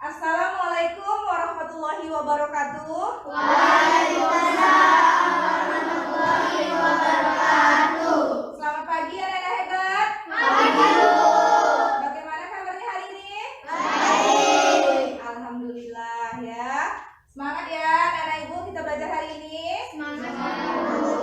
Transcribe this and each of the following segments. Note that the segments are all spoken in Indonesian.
Assalamualaikum warahmatullahi wabarakatuh. Waalaikumsalam warahmatullahi wabarakatuh. Selamat pagi anak-anak hebat. Pagi, Bu. Bagaimana kabarnya hari ini? Baik. Alhamdulillah ya. Semangat ya anak-anak ibu, kita belajar hari ini. Semangat, Bu.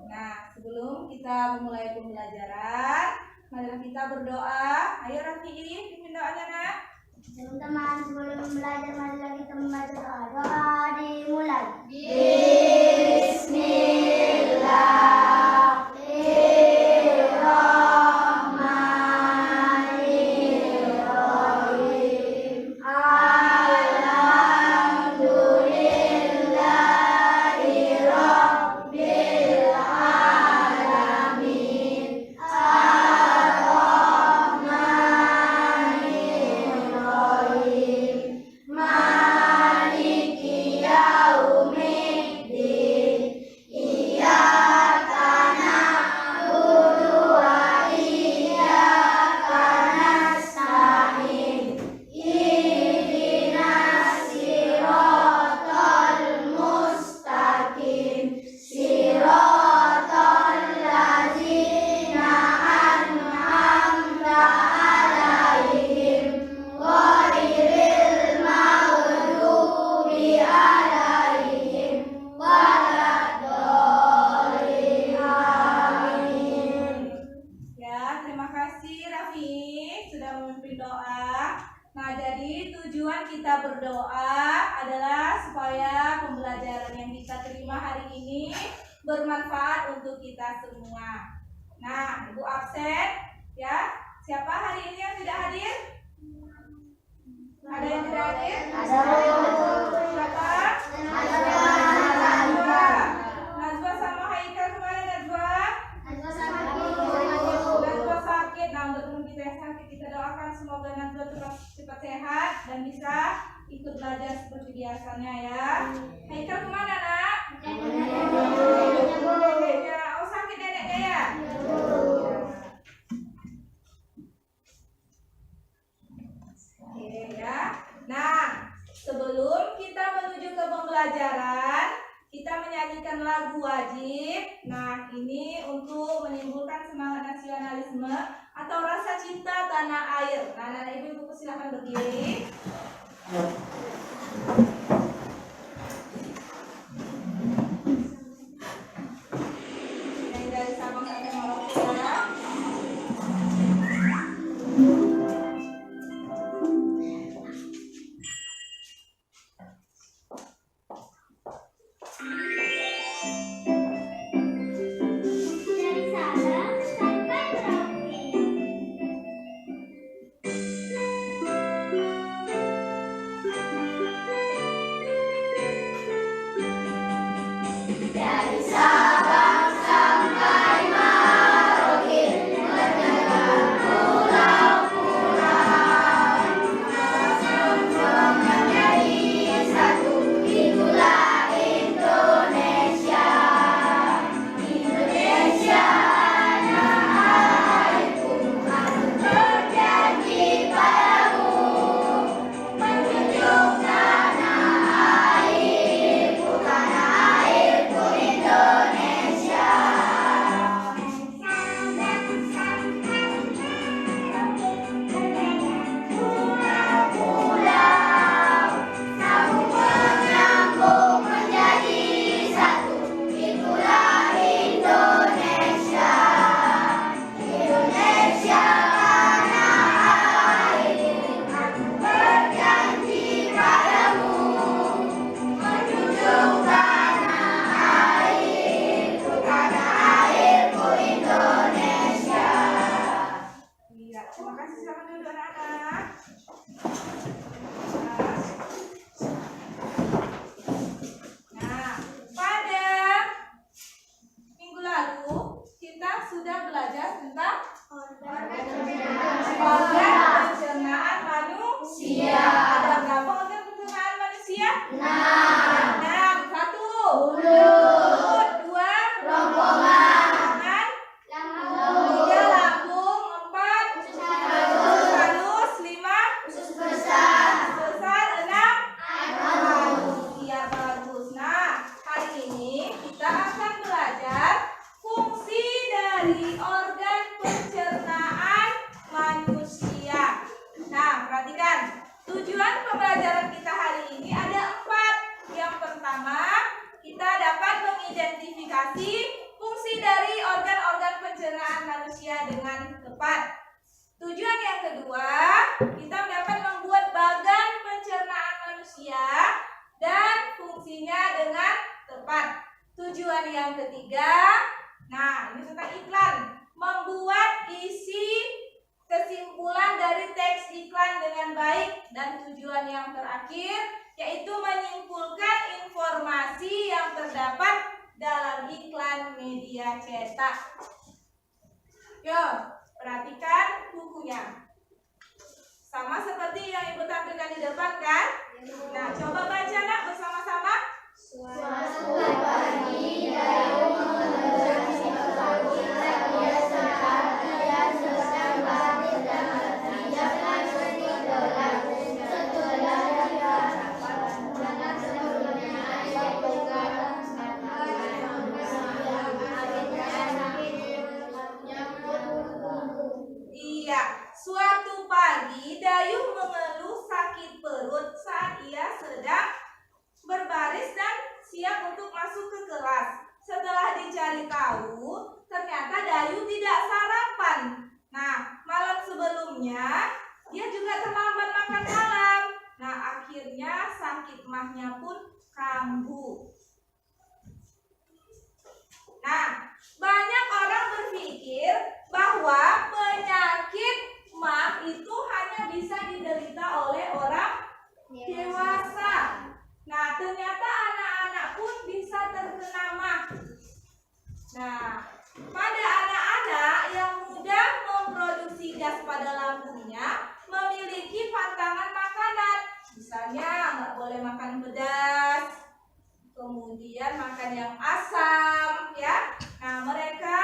Nah, sebelum kita memulai pembelajaran, marilah kita berdoa. Ayo Rafi'i, pimpin doanya nak. Teman-teman, sebelum belajar marilah kita membaca doa. Doa dimulai. Bismillahirrahmanirrahim. Alhamdulillahi rabbil alamin. Ar-Rahmanirrahim. Maliki yaumiddin. Iyyaka na'budu wa iyyaka nasta'in. Ihdinas siratal mustaqim. Siratal ladzina an'amta 'alaihim ghairil maghdubi 'alaihim waladdallin. Amin. Ya, terima kasih Rafi sudah memimpin doa. Nah, jadi tujuan kita berdoa adalah supaya pembelajaran yang kita terima hari ini bermanfaat untuk kita semua. Nah, Ibu absen ya. Siapa hari ini yang tidak hadir? Ada yang tidak hadir? Ada. Siapa? Najwa sama Haikal kemana Najwa? Najwa sakit. Nah, untuk teman kita yang sakit kita doakan semoga Najwa cepat sehat dan bisa ikut belajar seperti biasanya ya. Haikal kemana nak? Neneknya. Oh, sakit neneknya ya? Oke ya. Nah, sebelum kita menuju ke pembelajaran, kita menyanyikan lagu wajib. Nah, ini untuk menimbulkan semangat nasionalisme atau rasa cinta tanah air. Nah, anak ibu silakan berdiri. Nyanyi dari Sabang sampai Merauke ya. Dari Sabang sampai Merauke. Perhatikan, tujuan pembelajaran kita hari ini ada 4. Yang pertama, kita dapat mengidentifikasi fungsi dari organ-organ pencernaan manusia dengan tepat. Tujuan yang kedua, kita dapat membuat bagan pencernaan manusia dan fungsinya dengan tepat. Tujuan yang ketiga, nah ini tentang iklan, membuat isi kesimpulan dari teks iklan dengan baik. Dan tujuan yang terakhir yaitu menyimpulkan informasi yang terdapat dalam iklan media cetak. Yuk, perhatikan bukunya. Sama seperti yang Ibu tampilkan di depan kan? Nah, coba baca nak bersama-sama. Suatu pagi Dayu mengejar si kita, ia sedang mengerjakan serigala. Setelah dia dengan sebelumnya ia pegang Iya, suatu pagi Dayu mengeluh sakit perut saat ia sedang berbaris dan siap untuk masuk ke kelas. Setelah dicari tahu, ternyata Dayu tidak sarapan. Nah, malam sebelumnya dia juga terlambat makan malam. Nah, akhirnya sakit mahnya pun kambuh. Nah, banyak orang berpikir bahwa penyakit mah itu hanya bisa diderita oleh orang dewasa. Nah, ternyata anak-anak pun bisa terkena mah. Nah, pada anak-anak yang mudah memproduksi gas pada lambungnya memiliki pantangan makanan. Misalnya nggak boleh makan pedas, kemudian makan yang asam, ya. Nah, mereka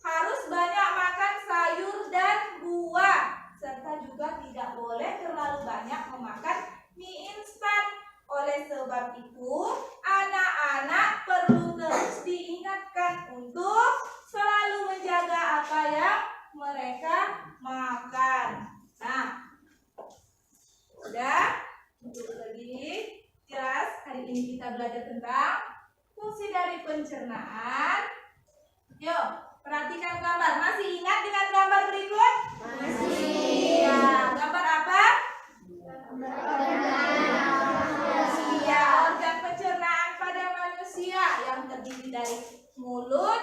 harus banyak makan sayur dan buah, serta juga tidak boleh terlalu banyak memakan mie instan. Oleh sebab itu, anak-anak perlu terus diingatkan untuk selalu menjaga apa yang mereka makan. Nah, udah? Untuk lagi jelas, hari ini kita belajar tentang fungsi dari pencernaan. Yuk, perhatikan gambar. Masih ingat dengan gambar berikut? Masih. Ya, gambar apa? Ya, organ pencernaan pada manusia yang terdiri dari mulut,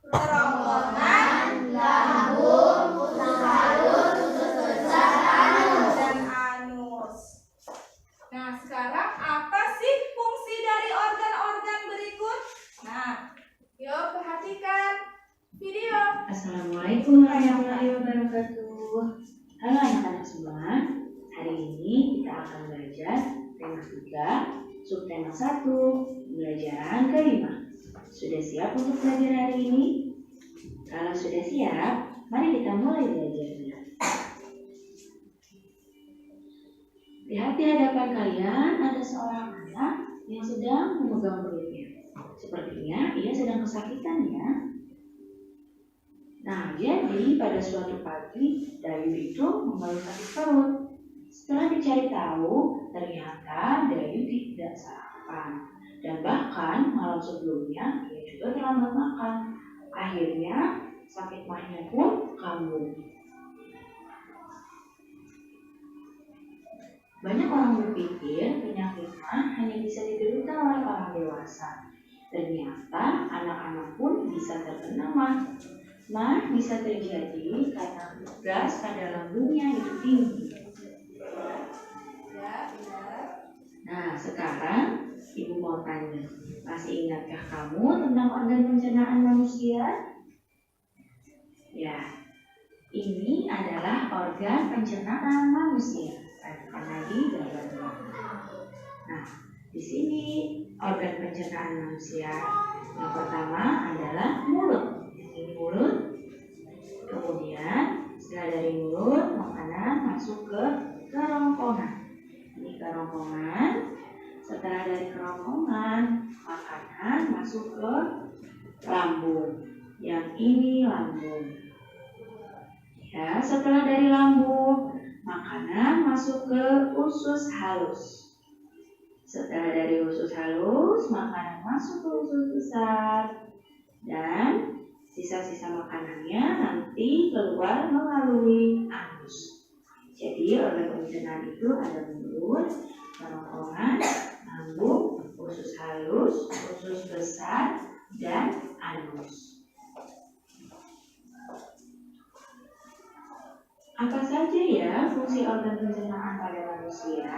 kerongkongan, lambung, usus halus, usus besar, dan anus. Nah, sekarang apa sih fungsi dari organ-organ berikut? Nah, yuk perhatikan video. Assalamualaikum warahmatullahi wabarakatuh. Halo anak-anak semua. Hari ini kita akan belajar tema 3, subtema 1, pembelajaran kelima. Sudah siap untuk belajar hari ini? Kalau sudah siap, mari kita mulai belajarnya. Lihat di hadapan kalian ada seorang anak yang sedang memegang perutnya. Sepertinya ia sedang kesakitan ya. Nah, jadi pada suatu pagi Dayu itu mengeluh sakit perut. Setelah dicari tahu, ternyata Dayu tidak sarapan. Dan bahkan malam sebelumnya ia juga terlambat makan. Akhirnya sakit mahnya pun kambuh. Banyak orang berpikir penyakit mah hanya bisa diderita oleh orang dewasa. Ternyata anak-anak pun bisa terkena mah. Mah bisa terjadi karena gas pada lambungnya itu tinggi. Ya, benar. Nah, sekarang Ibu mau tanya, masih ingatkah kamu tentang organ pencernaan manusia? Ya, ini adalah organ pencernaan manusia. Perhatikan lagi gambarnya. Nah, di sini organ pencernaan manusia yang pertama adalah mulut. Ini mulut. Kemudian setelah dari mulut, makanan masuk ke kerongkongan. Ini kerongkongan. Setelah dari kerongkongan, makanan masuk ke lambung. Yang ini lambung. Ya, setelah dari lambung, makanan masuk ke usus halus. Setelah dari usus halus, makanan masuk ke usus besar. Dan sisa-sisa makanannya nanti keluar melalui anus. Jadi organ pencernaan itu ada mulut, kerongkongan, lambung, usus halus, usus besar, dan anus. Apa saja ya fungsi organ pencernaan pada manusia?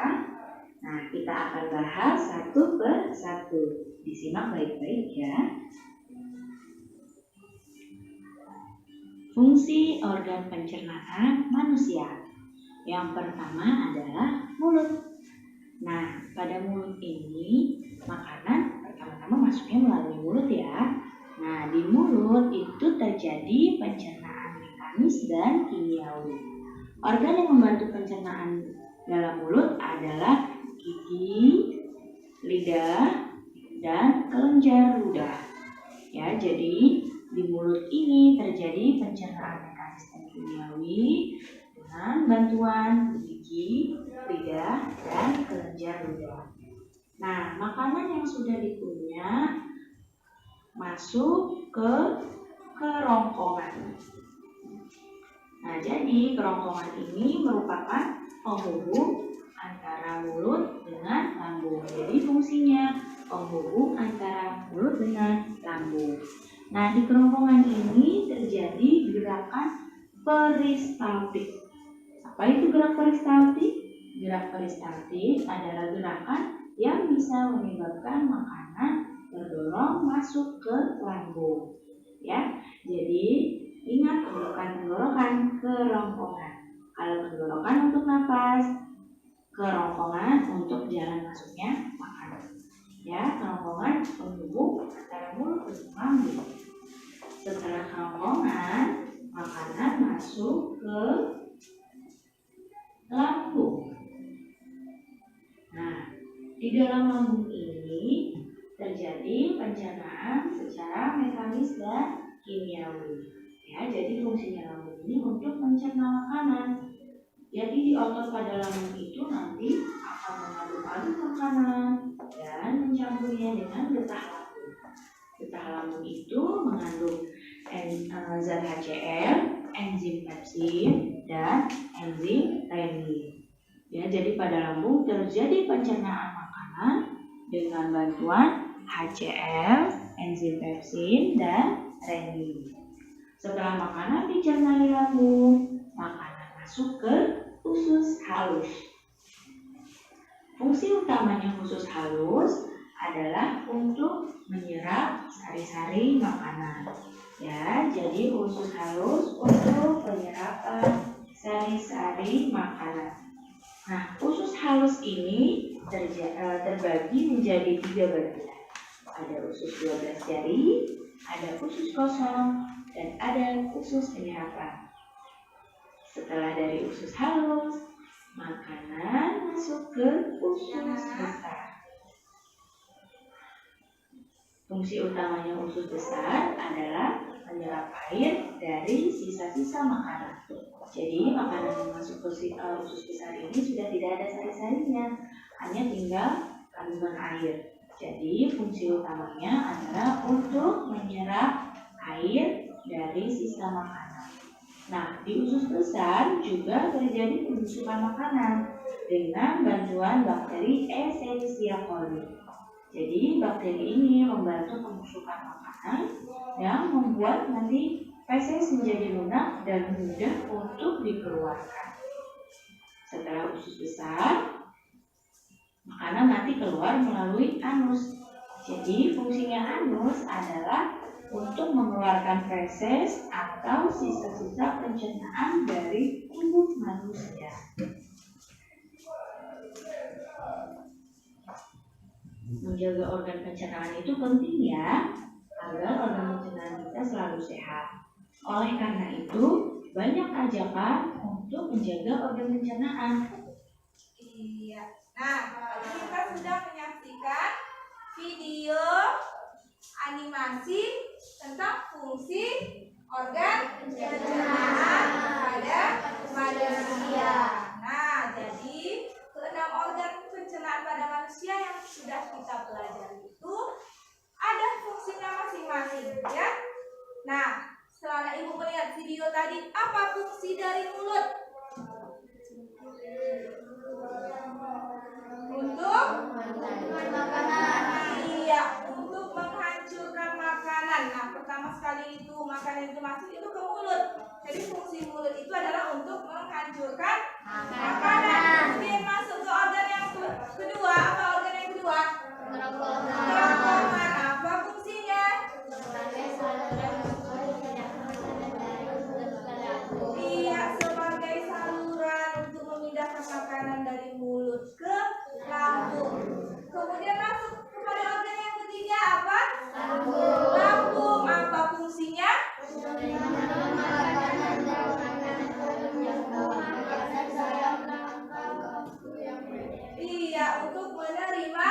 Nah, kita akan bahas satu per satu. Disimak baik-baik ya. Fungsi organ pencernaan manusia. Yang pertama adalah mulut. Nah, pada mulut ini makanan pertama-tama masuknya melalui mulut ya. Nah, di mulut itu terjadi pencernaan mekanis dan kimiawi. Organ yang membantu pencernaan dalam mulut adalah gigi, lidah, dan kelenjar ludah. Ya, jadi di mulut ini terjadi pencernaan mekanis dan kimiawi dengan bantuan gigi, lidah, dan kelenjar ludah. Nah, makanan yang sudah dikunyah masuk ke kerongkongan. Nah, jadi kerongkongan ini merupakan penghubung antara mulut dengan lambung. Jadi fungsinya penghubung antara mulut dengan lambung. Nah, di kerongkongan ini terjadi gerakan peristaltik. Apa itu gerak peristaltik? Gerak peristaltik adalah gerakan yang bisa menyebabkan makanan terdorong masuk ke lambung. Ya, jadi ingat bukan tenggorokan, kerongkongan. Kalau tenggorokan untuk napas, kerongkongan untuk jalan masuknya makanan. Ya, kerongkongan penghubung antara mulut dan lambung. Setelah kerongkongan, makanan masuk ke lambung. Nah, di dalam lambung ini terjadi pencernaan secara mekanis dan kimiawi. Ya, jadi fungsinya lambung ini untuk mencerna makanan. Jadi di otot pada lambung itu nanti akan mengaduk-aduk makanan dan mencampurnya dengan getah lambung. Getah lambung itu mengandung zat HCl, enzim pepsin, dan enzim renin. Ya, jadi pada lambung terjadi pencernaan makanan dengan bantuan HCl, enzim pepsin, dan renin. Setelah makanan dicerna di lambung, makanan masuk ke usus halus. Fungsi utamanya usus halus adalah untuk menyerap sari-sari makanan. Ya, jadi usus halus untuk penyerapan sari-sari makanan. Nah, usus halus ini terbagi menjadi 3 bagian. Ada usus 12 jari, ada usus kosong, dan ada usus penyerapan. Setelah dari usus halus, makanan masuk ke usus besar. Fungsi utamanya usus besar adalah menyerap air dari sisa-sisa makanan. Jadi makanan yang masuk ke usus besar ini sudah tidak ada sari-sarinya, hanya tinggal kandungan air. Jadi fungsi utamanya adalah untuk menyerap air dari sisa makanan. Nah, di usus besar juga terjadi pembusukan makanan dengan bantuan bakteri Escherichia coli. Jadi bakteri ini membantu pembusukan makanan yang membuat nanti feses menjadi lunak dan mudah untuk dikeluarkan. Setelah usus besar, makanan nanti keluar melalui anus. Jadi fungsinya anus adalah untuk mengeluarkan feses atau sisa-sisa pencernaan dari tubuh manusia. Menjaga organ pencernaan itu penting ya, agar organ pencernaan kita selalu sehat. Oleh karena itu, banyak ajakan untuk menjaga organ pencernaan. Iya. Nah, tadi kita sudah menyaksikan video animasi tentang fungsi organ pencernaan pada manusia. masuk itu ke mulut. Jadi fungsi mulut itu adalah untuk menghancurkan makanan. Kemudian masuk ke organ yang kedua. Apa organ yang kedua? Kerongkongan. Apa fungsinya? Iya, sebagai saluran untuk memindahkan makanan dari mulut ke lambung. Kemudian masuk kepada organ yang ketiga apa? Lambung. Apa fungsinya? Iya, untuk menerima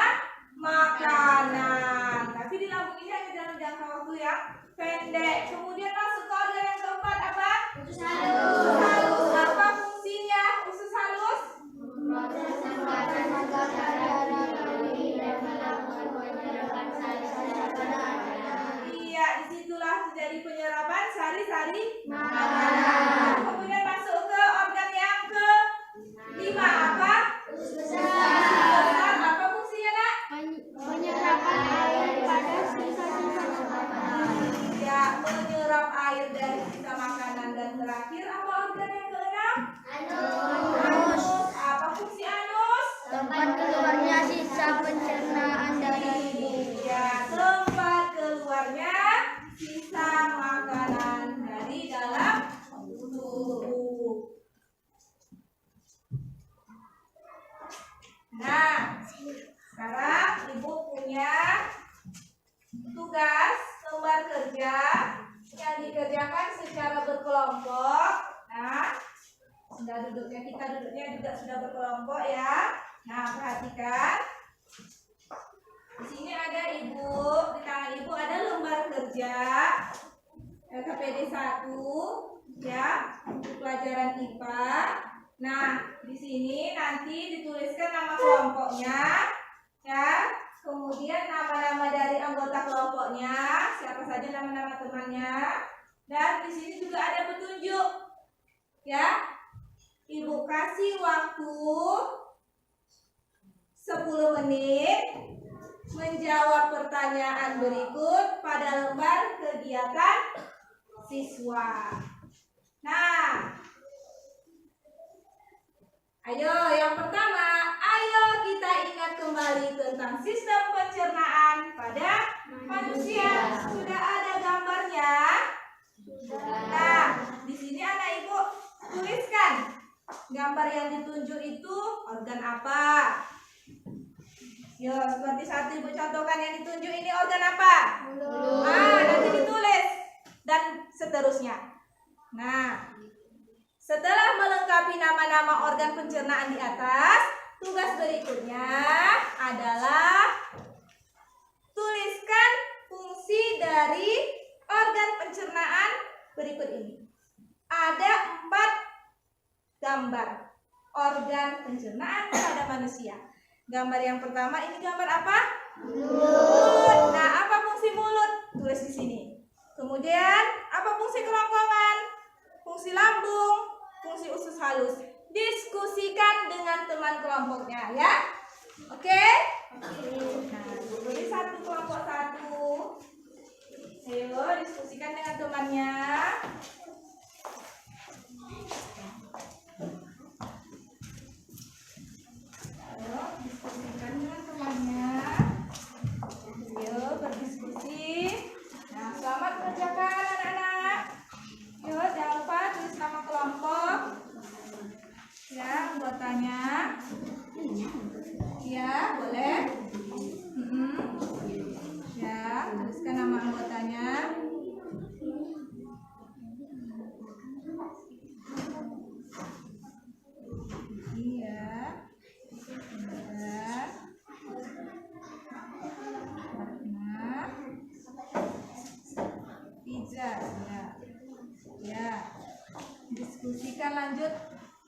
makanan. Tapi di lambung ini hanya dalam jangka waktu yang pendek. Kemudian masuk ke organ yang keempat apa? Usus halus. Apa fungsinya usus halus? Iya, disitulah terjadi penyerapan sari-sari makanan. Kemudian masuk ke organ yang kelima apa? Usus besar. Apa fungsinya, Nak? Menyerapkan air pada sisa-sisa makanan. Ya, menyerap air dari sisa makanan. Dan terakhir apa organ yang keenam? Anus. Apa fungsi anus? Tempat keluarnya sisa pencernaan dari Ya, tempat keluarnya sisa makanan dari dalam tubuh. Nah, sekarang Ibu punya tugas lembar kerja yang dikerjakan secara berkelompok. Nah, kita duduknya juga sudah berkelompok ya. Nah, perhatikan. Di sini ada Ibu, di tangan Ibu ada lembar kerja LKPD 1 ya, untuk pelajaran IPA. Nah, di sini nanti dituliskan nama kelompoknya ya. Kemudian nama-nama dari anggota kelompoknya, siapa saja nama-nama temannya. Dan di sini juga ada petunjuk ya. Ibu kasih waktu 10 menit menjawab pertanyaan berikut pada lembar kegiatan siswa. Nah, ayo yang pertama, ayo kita ingat kembali tentang sistem pencernaan pada manusia. Sudah ada gambarnya? Nah, di sini anak Ibu tuliskan gambar yang ditunjuk itu organ apa? Yo, seperti satu Ibu contohkan yang ditunjuk ini organ apa? mulut. Nanti ditulis dan seterusnya. Nah, setelah melengkapi nama-nama organ pencernaan di atas, tugas berikutnya adalah tuliskan fungsi dari organ pencernaan berikut ini. Ada 4 gambar organ pencernaan pada manusia. Gambar yang pertama ini gambar apa? Mulut. Nah, apa fungsi mulut? Tulis di sini. Kemudian, apa fungsi kerongkongan? Fungsi lambung, fungsi usus halus. Diskusikan dengan teman kelompoknya ya. Oke? Nah, tulis satu kelompok satu. Ayo diskusikan dengan temannya. Diskusikan dengan temannya. Yuk berdiskusi. Nah, selamat mengerjakan anak-anak. Yuk jangan lupa tulis nama kelompok. Ya, anggotanya. Ya, boleh. Ya, tuliskan nama anggotanya. Iya. Ya, diskusikan lanjut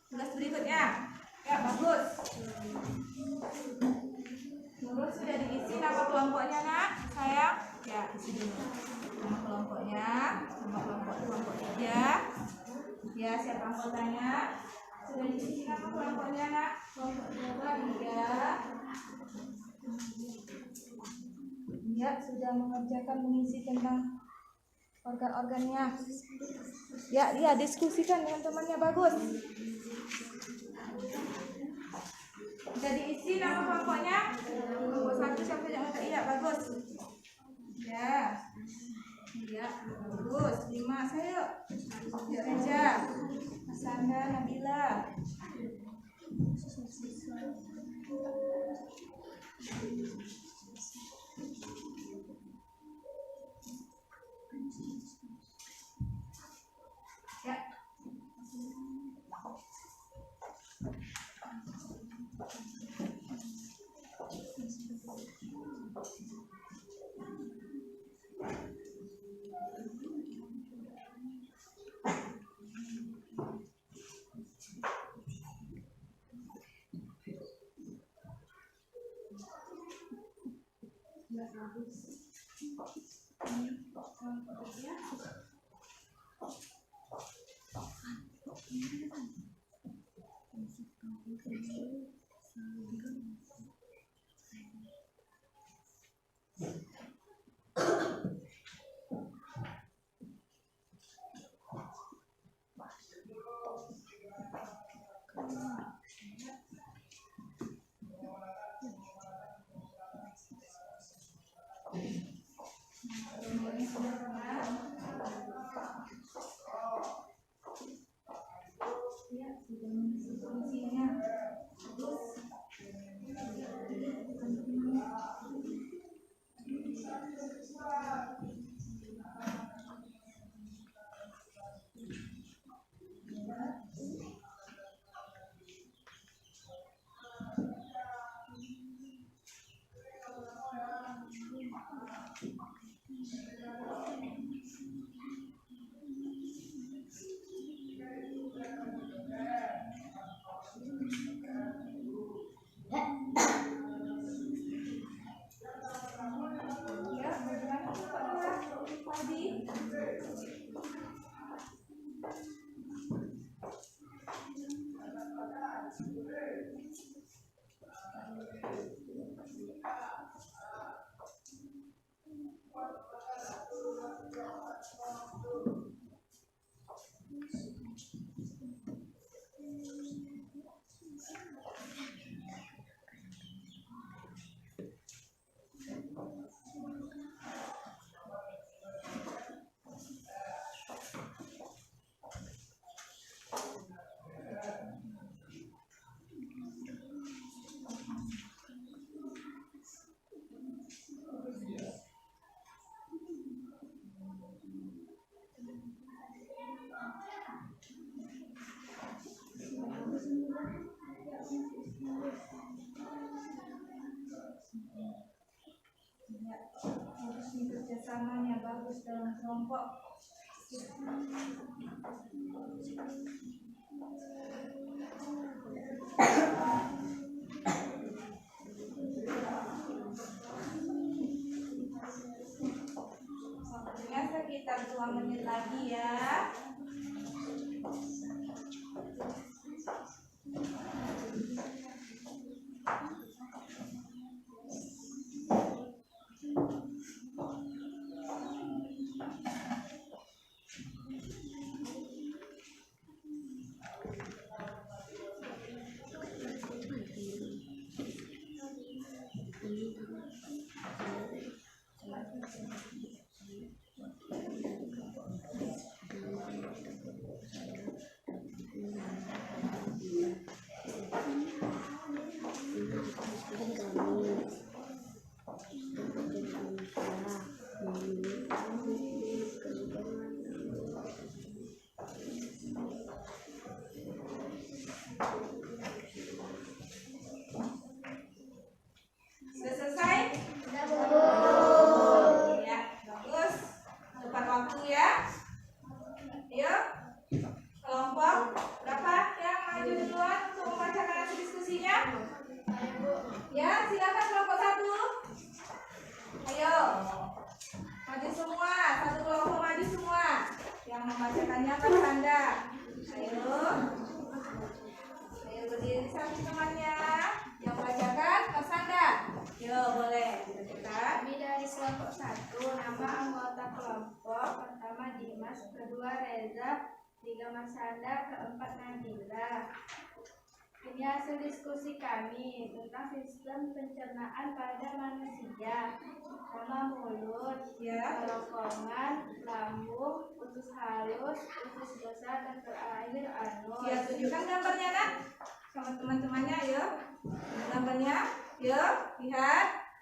tugas berikutnya. Ya, bagus. Menurut sudah diisi nama kelompoknya, Nak? Sayang? Ya, isi dulu. Nama kelompoknya, nama kelompok 3. Ya, siapa anggotanya? Sudah diisi nama kelompoknya, Nak? Kelompok 3. Ya, sudah mengerjakan mengisi tentang organ-organnya. Ya, dia diskusikan dengan temannya, bagus. Bisa diisi nama kelompoknya. Kelompok 1 siapa yang ada? Iya, bagus. Ya. Iya, bagus. 5, saya yuk. Yuk, Reja. Sandra, Nabila. Ya. Kerjasamanya bagus dalam kelompok. Waktunya sekitar 2 menit lagi ya. Dimas, kedua Reza, tiga Masanda, keempat Nabila. Ini hasil diskusi kami tentang sistem pencernaan pada manusia. Pertama mulut, kerongkongan, lambung, usus halus, usus besar, dan terakhir anus. Ya, tunjukkan gambarnya nak sama teman-temannya, yuk. Gambarnya, yuk, lihat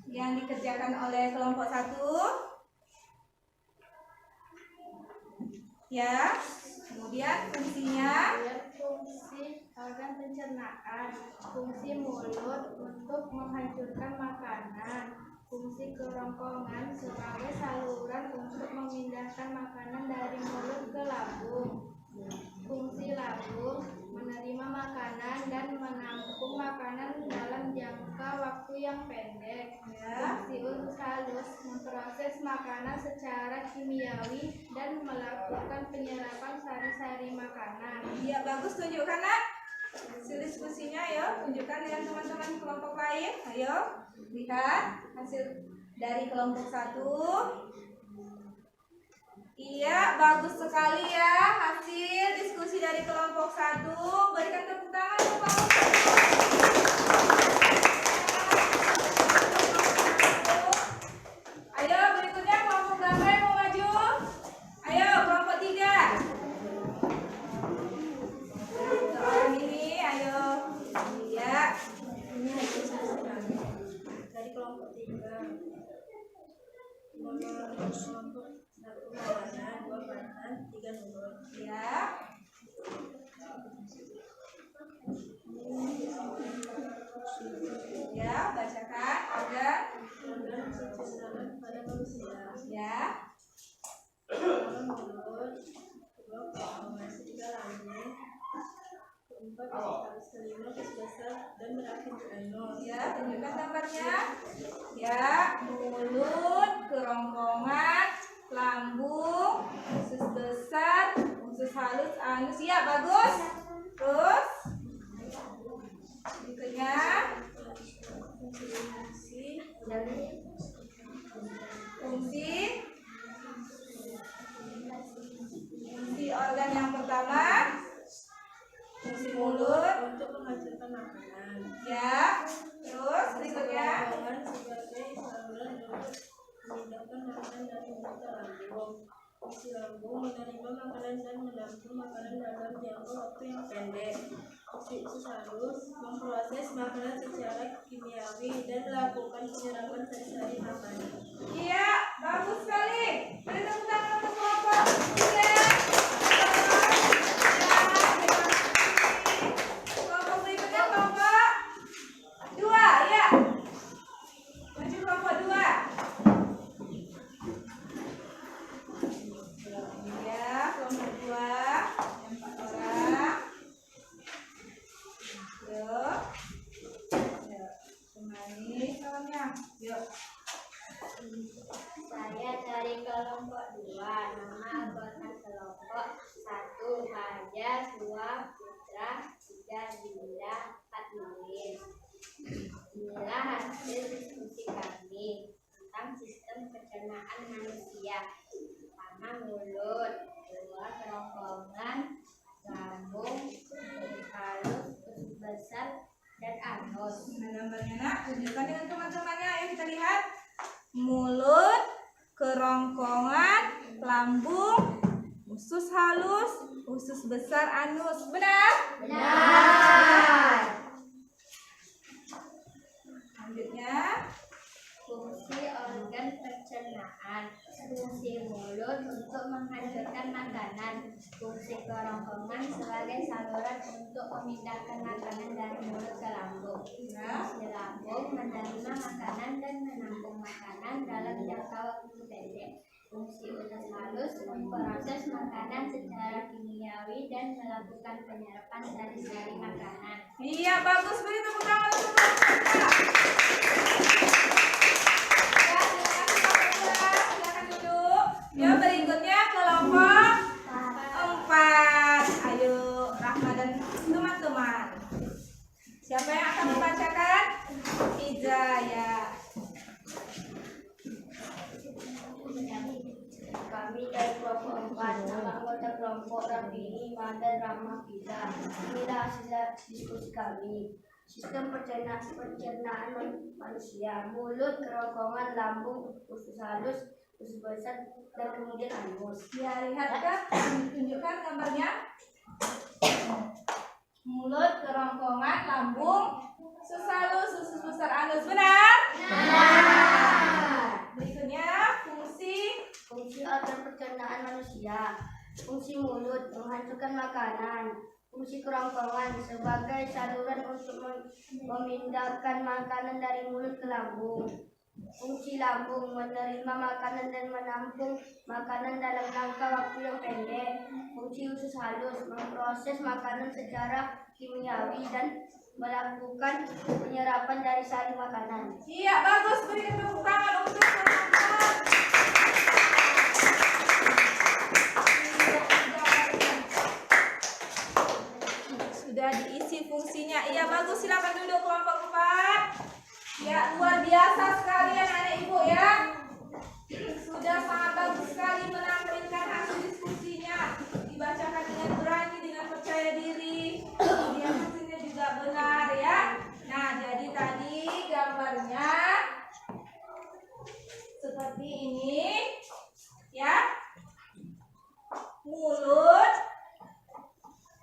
yang dikerjakan oleh kelompok 1. Ya, kemudian fungsinya. Fungsi organ pencernaan, fungsi mulut untuk menghancurkan makanan, fungsi kerongkongan sebagai saluran untuk memindahkan makanan dari mulut ke lambung, fungsi lambung menerima makanan dan menampung makanan dalam jangka waktu yang pendek. Fungsi usus halus memproses makanan secara kimiawi dan melakukan penyerapan sari-sari makanan. Iya, bagus, tunjukkan nak hasil diskusinya, ya. Tunjukkan dengan teman-teman kelompok lain. Ayo lihat hasil dari kelompok 1. Iya, bagus sekali ya hasil diskusi dari kelompok 1. Berikan tepuk tangan untuk kelompok 1. Ayo berikutnya kelompok berapa yang mau maju? Ayo kelompok 3. Orang ini, ayo. Iya. Ini dari kelompok 3. Kelompok 1 lawanan, 2 bahan, 3 nurut. Ya. Ya, bacakan organ pencernaan pada manusia. Ya. Mulut, kedua kerongkongan, ketiga lambung, keempat usus kelima usus besar dan berakhir di anus. Ya, tunjukkan gambarnya. Ya, mulut, kerongkongan, lambung, usus besar, usus halus, anus. Ya, bagus. Terus berikutnya fungsi organ yang pertama, fungsi mulut untuk menghasilkan makanan. Ya. Terus berikutnya sebagai saluran untuk memindahkan makanan dari mulut ke lambung. Fungsi lambung menerima makanan dan menampung makanan dalam jangka waktu yang pendek. Fungsi usus halus memproses makanan secara kimiawi dan melakukan penyerapan sari-sari makanan. Iya, bagus sekali. Beri tepuk tangan untuk kelompok 3. Kelompok berikutnya kelompok 2, ya. Maju kelompok 2. Ya, kelompok 2 yang 4 orang. Yuk. Yuk, temani kawannya. Yuk. Saya dari kelompok 2. Nama anggota kelompok 1 Fajar, 2 Putra, 3 Dinda, 4 Nurin. Inilah hasil diskusi kami tentang sistem pencernaan manusia. Pertama mulut, kedua kerongkongan, lambung, usus halus, usus besar, dan anus. Nah, gambarnya nak, tunjukkan dengan teman-temannya. Ayo kita lihat. Mulut, kerongkongan, lambung, usus halus, usus besar, anus. Benar? Benar. Selanjutnya, Fungsi organ pencernaan. Fungsi mulut untuk menghancurkan makanan. Fungsi kerongkongan sebagai saluran untuk memindahkan makanan dari mulut ke lambung. Fungsi lambung menerima makanan dan menampung makanan dalam jangka waktu pendek. Fungsi usus halus memproses makanan secara kimiawi dan melakukan penyerapan sari-sari makanan. iya, bagus. Beri tepuk tangan untuk kelompok 2. Silakan duduk. Ya, berikutnya kelompok 4. Ayo, Rahma dan teman-teman. Siapa yang akan membacakan? Hidayah. Kami dari kelompok 4. Nama anggota kelompok Rafi, Iman, dan Rahma kita. Inilah hasil diskusi kami. Sistem pencernaan manusia: mulut, kerongkongan, lambung, usus halus, usus besar, dan kemudian anus. Ya, lihat kan? Tunjukkan gambarnya. Mulut, kerongkongan, lambung, usus halus, usus besar, anus. Benar? Berikutnya Fungsi organ pencernaan manusia. Fungsi mulut: menghancurkan makanan. Fungsi kerongkongan: sebagai saluran untuk memindahkan makanan dari mulut ke lambung. Fungsi lambung: menerima makanan dan menampung makanan dalam jangka waktu yang pendek. Fungsi usus halus: memproses makanan secara kimiawi dan melakukan penyerapan dari sari makanan. Iya, bagus. Berikan tepuk tangan untuk teman-teman. Sudah diisi fungsinya. Iya, bagus. Silakan duduk kelompok 4. Ya, luar biasa sekali anak-anak ibu ya. Sudah sangat bagus sekali menampilkan hasil diskusinya. Dibacakan dengan berani, dengan percaya diri. Kemudian hasilnya juga benar ya. Nah, jadi tadi gambarnya seperti ini ya. Mulut,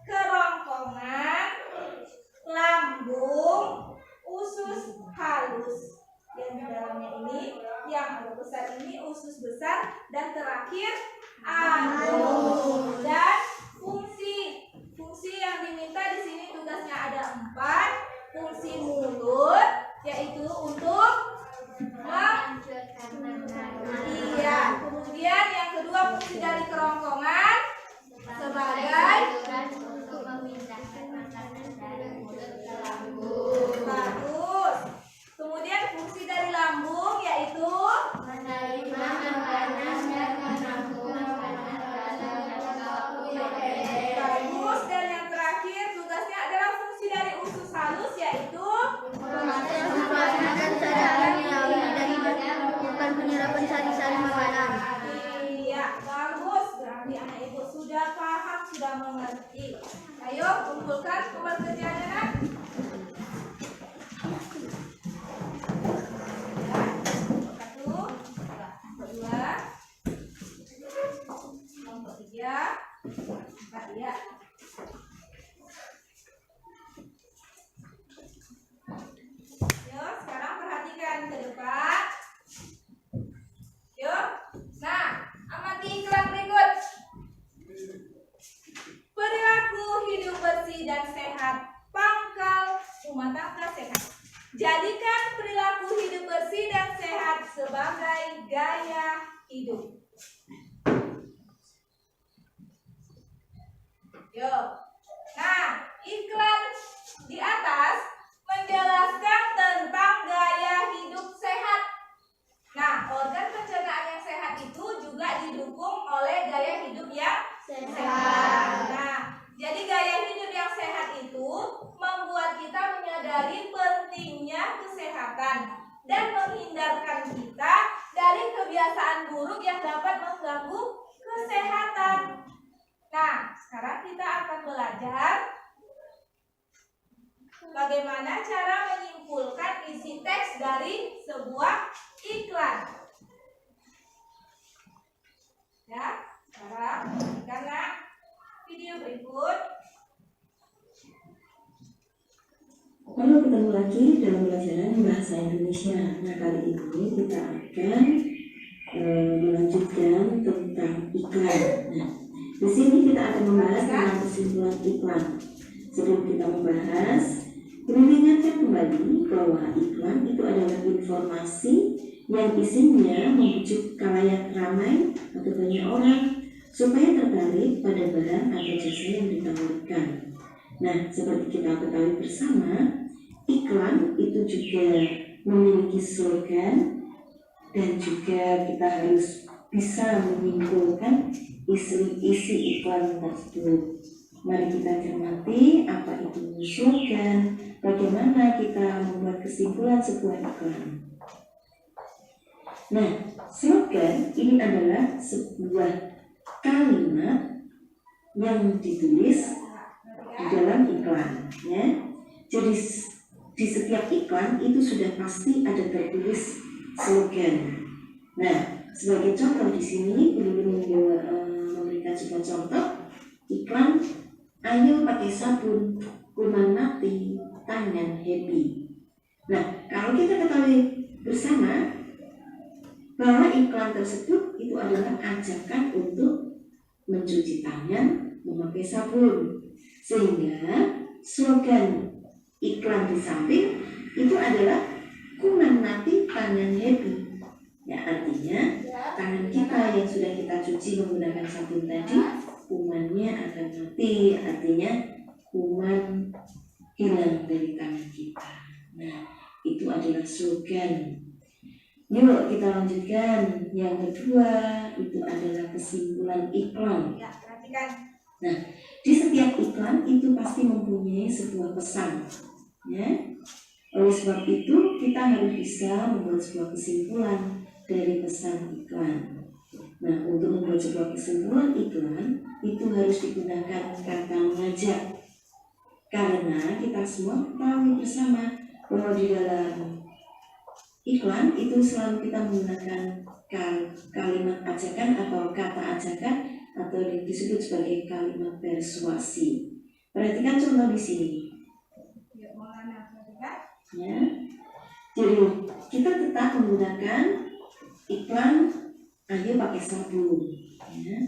kerongkongan, lambung, usus halus. Yang di dalamnya ini, yang agak besar ini usus besar, dan terakhir anus. Dan fungsi yang diminta di sini tugasnya ada 4. Fungsi mulut yaitu untuk iya. Kemudian yang kedua fungsi dari kerongkongan sebagai untuk memindahkan makanan dari mulut ke lambung. bagus. Kemudian fungsi dari lambung yaitu Menerima makanan dan menampung makanan dalam jangka waktu yang pendek. bagus. Dan yang terakhir tugasnya adalah fungsi dari usus halus yaitu Proses makanan secara kimiawi dan bukan penyerapan sari-sari makanan. iya, bagus. Berarti anak ibu sudah paham, sudah mengerti. Ayo kumpulkan pekerjaannya nak. Satu, dua, kelompok 3, 4 ya. Yuk, sekarang perhatikan ke depan. Yuk. Nah, amati iklan berikut. Perilaku hidup bersih dan sehat, pangkal rumah tangga sehat. Jadikan perilaku hidup bersih dan sehat sebagai gaya hidup. Yuk. Nah, iklan di atas menjelaskan tentang gaya hidup sehat. Nah, organ pencernaan yang sehat itu juga didukung oleh gaya hidup yang sehat. Nah, jadi gaya hidup yang sehat itu membuat kita menyadari pentingnya kesehatan dan menghindarkan kita dari kebiasaan buruk yang dapat mengganggu kesehatan. Nah, sekarang kita akan belajar bagaimana cara menyimpulkan isi teks dari sebuah iklan. Ya, sekarang karena video berikut. Halo, ketemu lagi dalam pelajaran bahasa Indonesia. Nah, kali ini kita akan melanjutkan tentang iklan. Nah, di sini kita akan membahas tentang kesimpulan iklan. Sebelum kita membahas, perlu diingatkan kembali bahwa iklan itu adalah informasi yang isinya membujuk khalayak ramai atau banyak orang supaya tertarik pada barang atau jasa yang ditawarkan. Nah, seperti kita ketahui bersama, iklan itu juga memiliki slogan dan juga kita harus bisa menyimpulkan isi iklan tersebut. Mari kita cermati apa itu slogan, bagaimana kita membuat kesimpulan sebuah iklan. Nah, slogan ini adalah sebuah kalimat yang ditulis di dalam iklan, ya. Jadi di setiap iklan itu sudah pasti ada tertulis slogan. Nah, sebagai contoh di sini belum memberikan sebuah contoh iklan ayo pakai sabun, kuman mati, tangan happy. Nah, kalau kita ketahui bersama bahwa iklan tersebut itu adalah ajakan untuk mencuci tangan, memakai sabun, sehingga slogan iklan di samping itu adalah kuman mati, tangan happy. Ya, artinya tangan kita yang sudah kita cuci menggunakan sabun tadi, kumannya akan mati, artinya kuman hilang dari tangan kita. Nah, itu adalah slogan. Yuk kita lanjutkan. Yang kedua itu adalah kesimpulan iklan. Ya, perhatikan. Nah, di setiap iklan itu pasti mempunyai sebuah pesan, ya. Oleh sebab itu kita harus bisa membuat sebuah kesimpulan dari pesan iklan. Nah, untuk membuat sebuah kesimpulan iklan itu harus digunakan kata mengajak. Karena kita semua tahu bersama bahwa di dalam iklan itu selalu kita menggunakan kalimat ajakan atau kata ajakan atau disebut sebagai kalimat persuasi. Perhatikan contoh di sini. Yuk, Maulana, perhatikan. Ya. Jadi kita tetap menggunakan iklan ayo pakai sabun. Ya.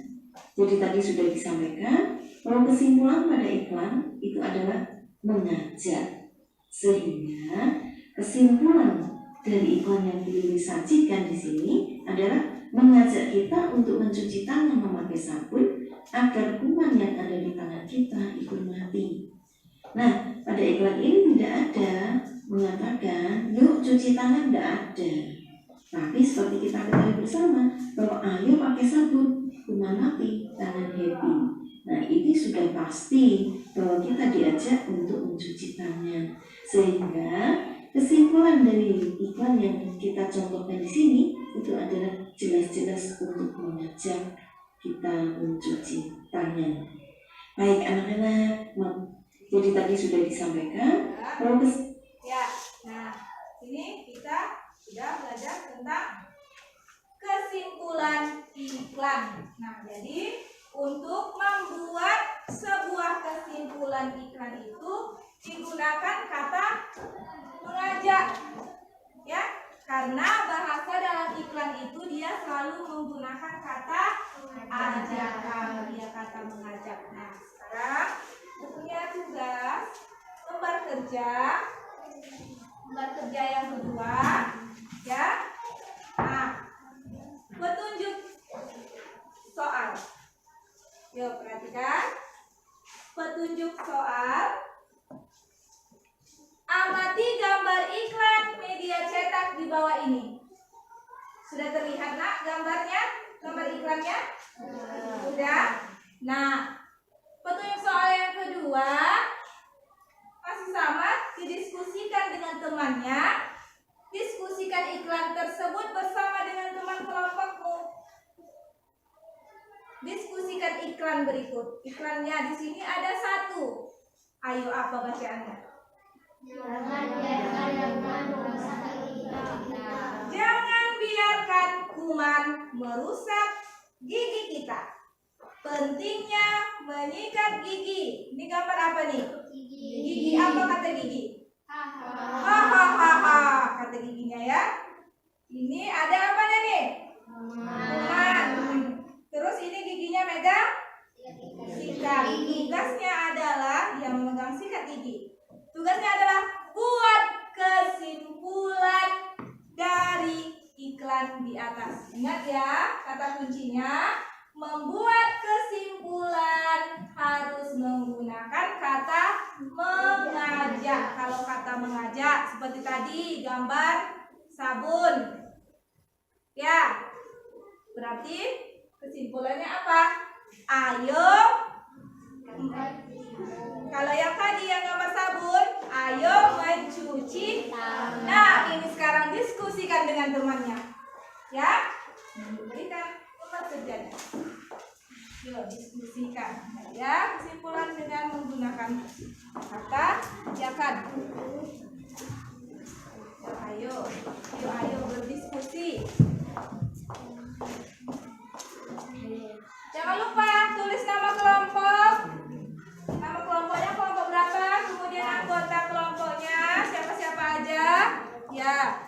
Jadi tadi sudah disampaikan bahwa kesimpulan pada iklan itu adalah mengajak, sehingga kesimpulan dari iklan yang disajikan di sini adalah mengajak kita untuk mencuci tangan memakai sabun agar kuman yang ada di tangan kita ikut mati. Nah, pada iklan ini tidak ada mengatakan yuk cuci tangan, tidak ada. Tapi seperti kita ketahui bersama bahwa ayo pakai sabun, kuman mati, tangan happy. Nah, ini sudah pasti bahwa kita diajak untuk mencuci tangan, sehingga kesimpulan dari iklan yang kita contohkan di sini itu adalah jelas-jelas untuk mengajak kita mencuci tangan. Baik anak-anak, jadi tadi sudah disampaikan bahwa Ya, nah ini kita sudah belajar tentang kesimpulan iklan. Nah, jadi untuk membuat sebuah kesimpulan iklan itu digunakan kata mengajak, ya, karena bahasa dalam iklan itu dia selalu menggunakan kata ajakan, dia kata mengajak. Nah, sekarang punya tugas lembar kerja yang kedua, ya. Nah, petunjuk soal. Yuk perhatikan petunjuk soal. Amati gambar iklan media cetak di bawah ini. Sudah terlihat nak gambarnya? Gambar iklannya? Sudah. Nah, petunjuk soal yang kedua masih sama, didiskusikan dengan temannya. Diskusikan iklan tersebut bersama dengan teman kelompokmu. Diskusikan iklan berikut. Iklannya di sini ada 1. Ayo, apa bacaannya? Jangan biarkan kuman merusak gigi kita. Pentingnya menyikat gigi. Ini gambar apa nih? Gigi apa kata gigi? Hahaha kata giginya ya. Ini ada apa nih? Kuman. Terus ini giginya megang sikat. Tugasnya adalah yang memegang sikat gigi. Tugasnya adalah buat kesimpulan dari iklan di atas. Ingat ya, kata kuncinya membuat kesimpulan harus menggunakan kata mengajak. Kalau kata mengajak seperti tadi gambar sabun, ya, berarti kesimpulannya apa? Ayo. Kalau yang tadi yang gambar sabun, ayo mencuci. Nah, ini sekarang diskusikan dengan temannya, ya. Berikan lembar kerjanya. diskusikan. Ya, kesimpulan dengan menggunakan kata ajakan. Ayo berdiskusi. Jangan lupa tulis nama kelompok. Nama kelompoknya kelompok berapa, kemudian anggota kelompoknya siapa-siapa aja. Ya.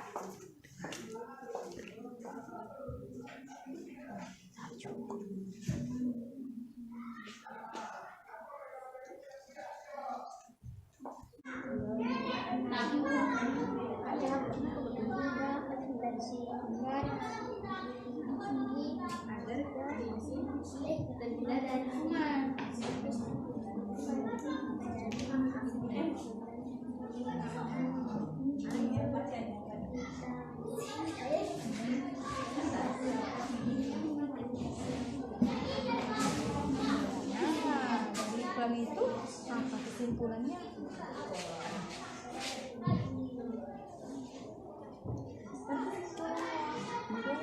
Itu apa kesimpulannya?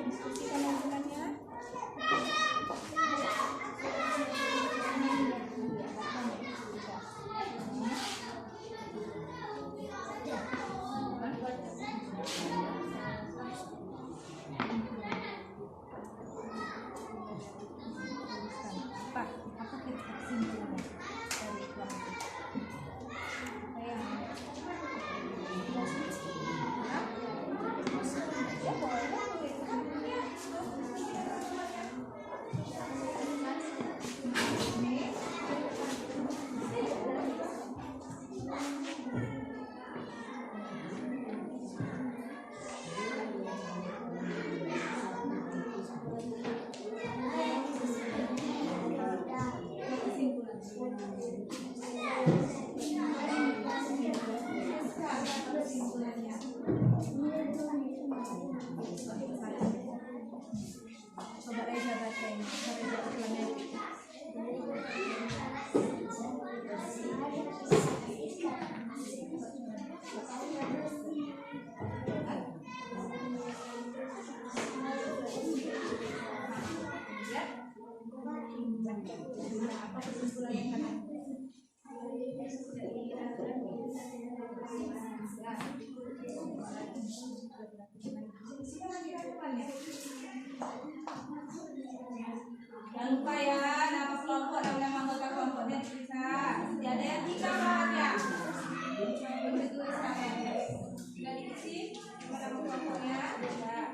Diskusikan hubungannya. Apa kesimpulannya? Coba aja bacain. Apa kesimpulannya? Jangan lupa ya, nama kelompok dan nama anggota kelompoknya dituliskan. Tidak ada yang tinggal bahannya. Dituliskan ya. Sudah diisi nama kelompoknya. Ya.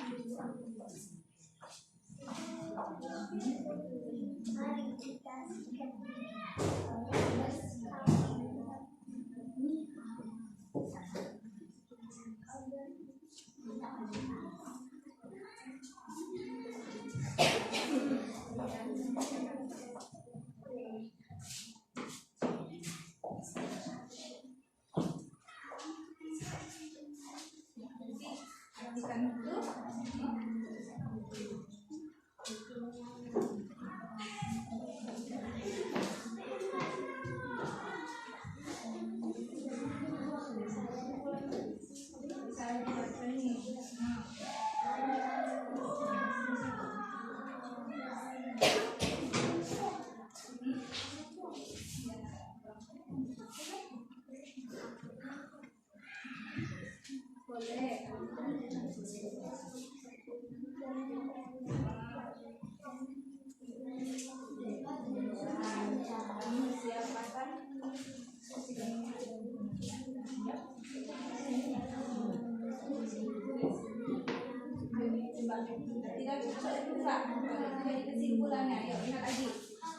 Tidak cocok itu Mbak. Itu jadi kesimpulannya. Yuk lihat lagi.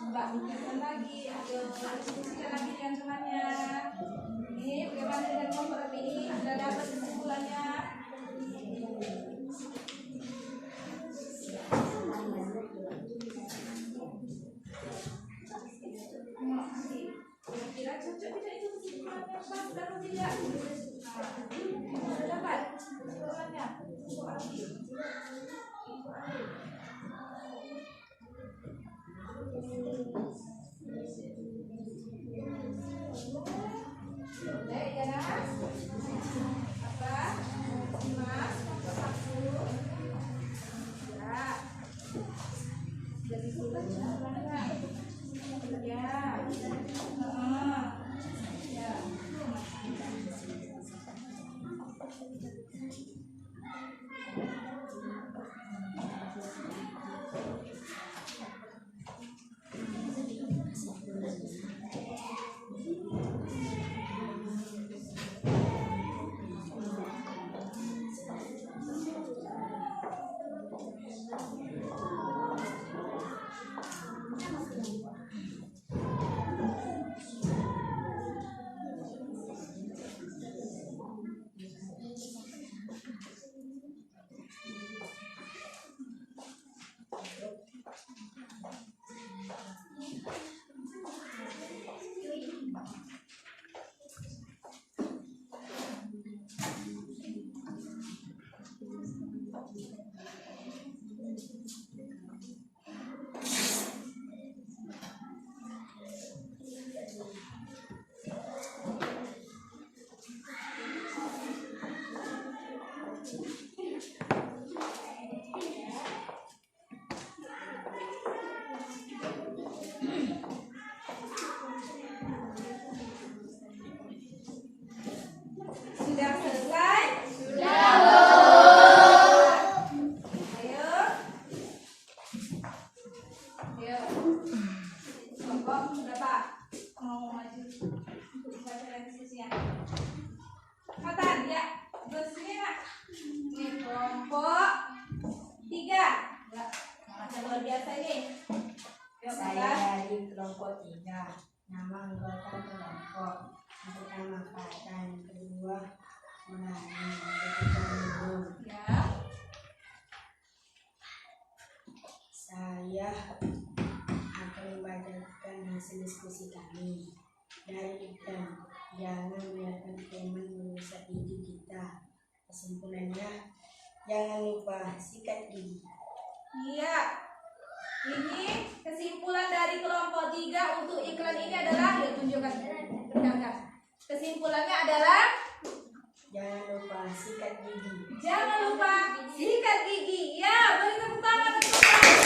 Mbak bukan lagi. Ayo diskusikan lagi dengan temannya. Ini bagaimana dengan kelompok ini? Sudah dapat kesimpulannya? Kira cocok tidak itu kesimpulannya pas atau tidak? Sudah dapat kesimpulannya. Terus ini nak. Ini kelompok 3. Macam luar biasa ini. Yuk, Saya Kak. dari kelompok 3. Nama anggota kelompok. Yang pertama kata, yang kedua menyanyi, yang ketiga minum. Ya. Saya akan membacakan hasil diskusi kami. Dari dan jangan biarkan teman merusak gigi kita. Kesimpulannya, jangan lupa sikat gigi. Iya. Ini kesimpulan dari kelompok 3 untuk iklan ini adalah, ya tunjukkan. Perkenalkan. Kesimpulannya adalah Jangan lupa sikat gigi. jangan lupa sikat gigi. Ya, beri tepuk tangan untuk sikat gigi.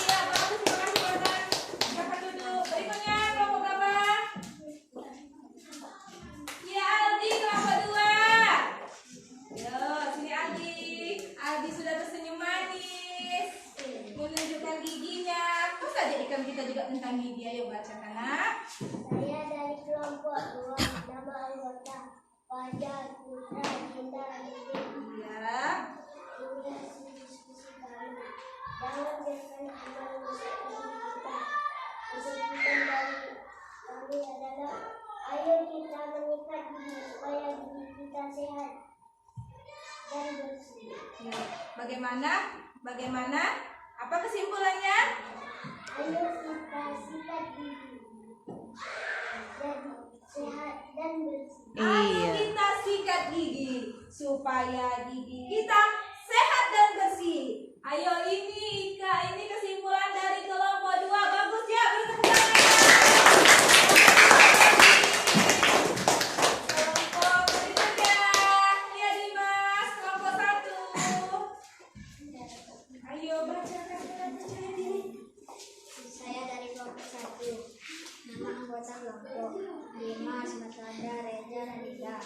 Ya, bagus. Terima kasih banyak. Silakan duduk. Berikutnya kelompok berapa? Ya, Aldi kelompok 2. Yo, sini Aldi. Aldi sudah tersenyum manis, menunjukkan giginya. Terus aja ikan kita juga tentang gigi. Ayo bacakan, nak. Saya dari kelompok 2. Nama anggota Fajar, Putra, Cinta, Lili. Ya. Ini hasil diskusi kami. Jangan biarkan teman merusak gigi kita. Kesimpulan dari kami adalah ayo kita menyikat gigi supaya gigi kita sehat dan bersih. Ya. Bagaimana? Apa kesimpulannya? Ayo kita sikat gigi jadi sehat dan bersih. Ayo kita sikat gigi supaya gigi kita sehat dan bersih. Ayo ini kesimpulan dari kelompok 2. Bagus ya, beri tepuk tangan. Kelompok berikutnya. Ya Dimas, kelompok 1. Ayo bacakan percaya diri. Saya dari kelompok 1. Nama anggota kelompok Dimas, Masada, Reza, dan Liga.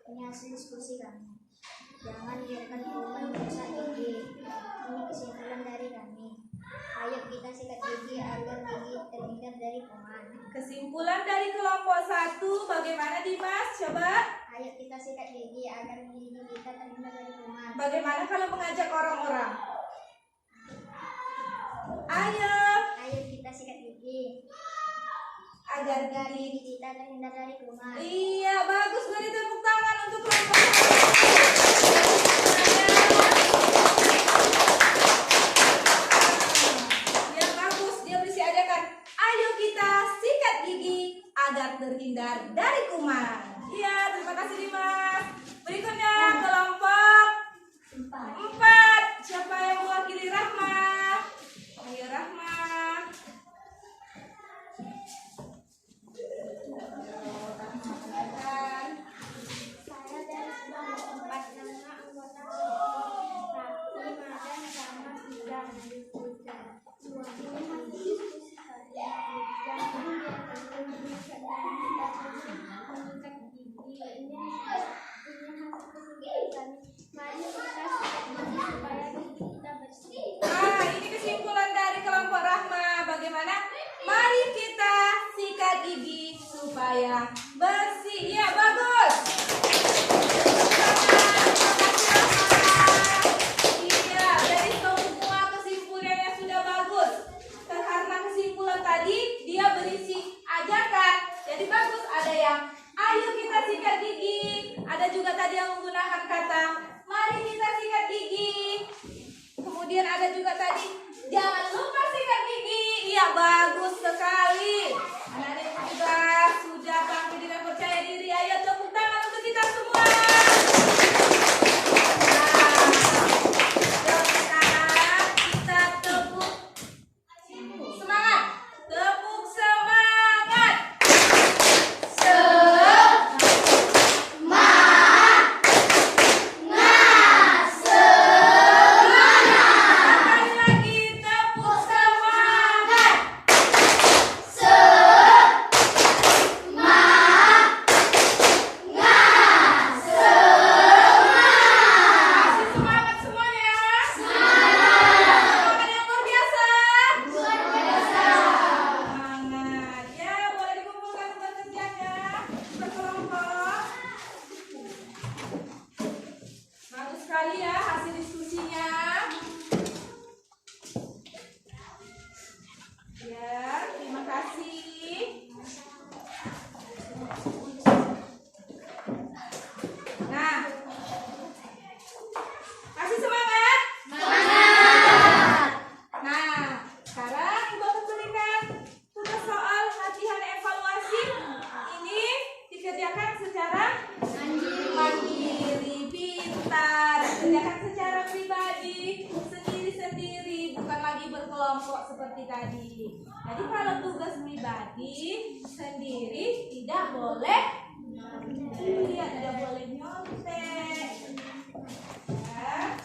Ini hasil diskusi kami. Jangan biarkan teman merusak gigi. Ini kesimpulan dari kami. Ayo kita sikat gigi agar gigi terhindar dari kuman. Kesimpulan dari kelompok 1 bagaimana Dimas? Coba. Ayo kita sikat gigi agar gigi kita terhindar dari kuman. Bagaimana kalau mengajak orang-orang? Ayo Ayo kita sikat gigi agar agar gigi. gigi kita terhindar dari kuman. Iya, bagus, beri tepuk tangan untuk kelompok. Ya bagus, dia berisi ajakan. Ayo kita sikat gigi agar terhindar dari kuman. Iya, terima kasih Dimas. Berikutnya kelompok 4. Siapa yang mewakili Rahma? Ayo Rahma. Saya dari kelompok 4. Nama anggota kelompok Raffi, Madan, sama Tiga dari Putra. Suami hasil diskusi kami. Jangan biarkan teman merusak gigi kita menyikat gigi. Ini hasil kesimpulan kami. Mari kita sikat gigi supaya gigi kita bersih. Ini kesimpulan dari kelompok Rahma. Bagaimana? Mari kita sikat gigi supaya bersih. Ya, bagus. Iya, dari semua kesimpulannya sudah bagus. Karena kesimpulan tadi dia berisi ajakan. Jadi bagus, ada yang ayo kita sikat gigi. Ada juga tadi yang menggunakan kata mari kita sikat gigi. Kemudian ada juga tadi jangan lupa sikat gigi. Iya, bagus sekali. Anak-anak juga sudah tampil dengan percaya diri. Ayo tepuk tangan untuk kita semua. Nah, sekarang kita tepuk semangat. Tepuk semangat. Sekali lagi tepuk semangat. kasih. Nah, kasih semangat. Nah, sekarang Ibu akan berikan tugas soal latihan evaluasi. Ini dikerjakan secara mandiri, pintar, dikerjakan secara pribadi, sendiri-sendiri, bukan lagi berkelompok seperti tadi. Jadi kalau tugas pribadi sendiri tidak boleh, iya tidak boleh nyontek. Ya.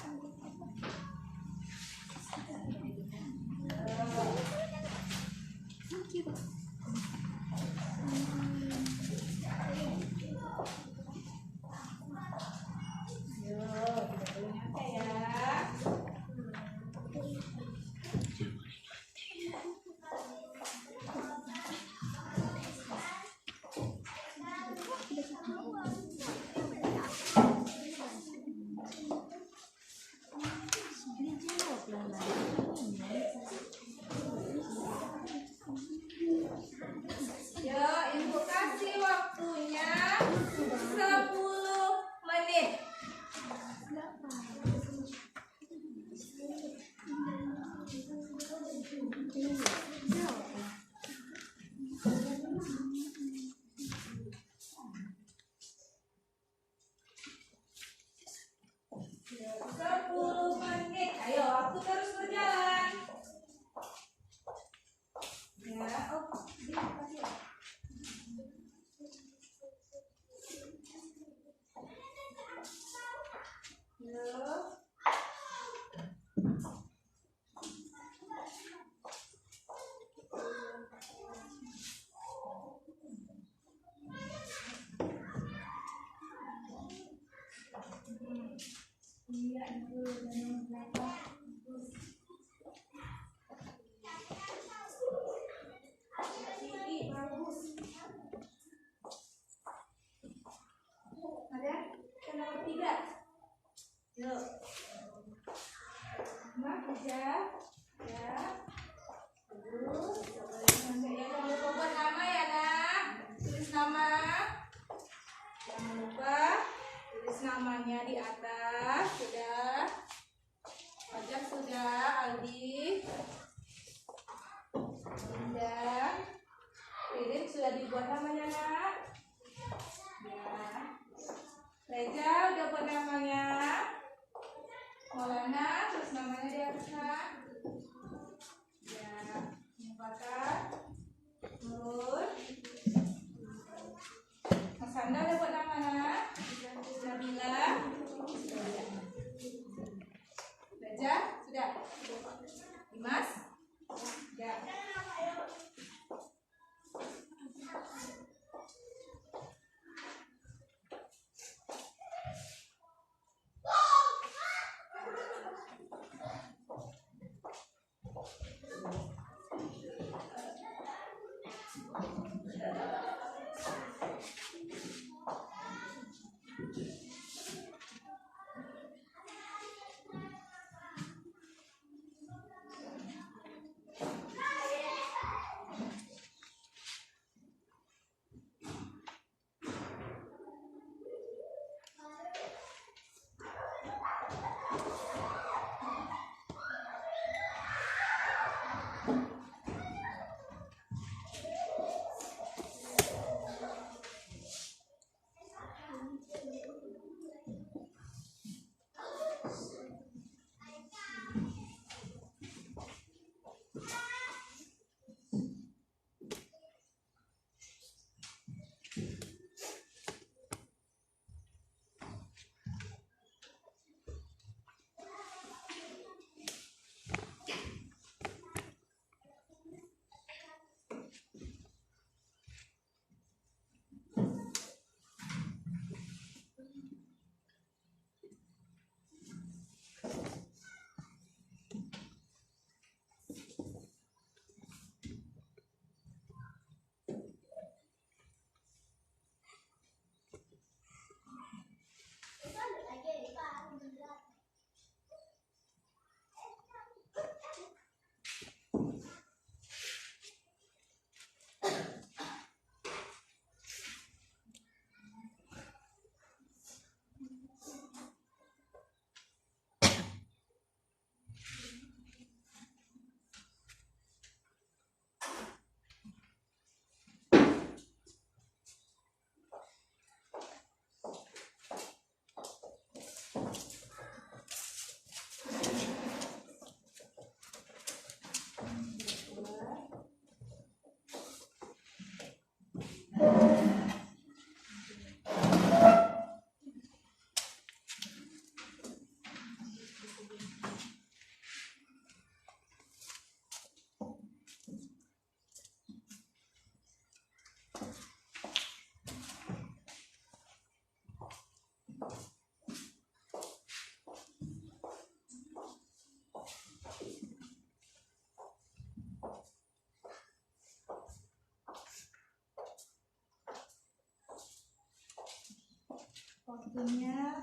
Waktunya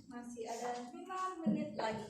masih ada 5 menit lagi.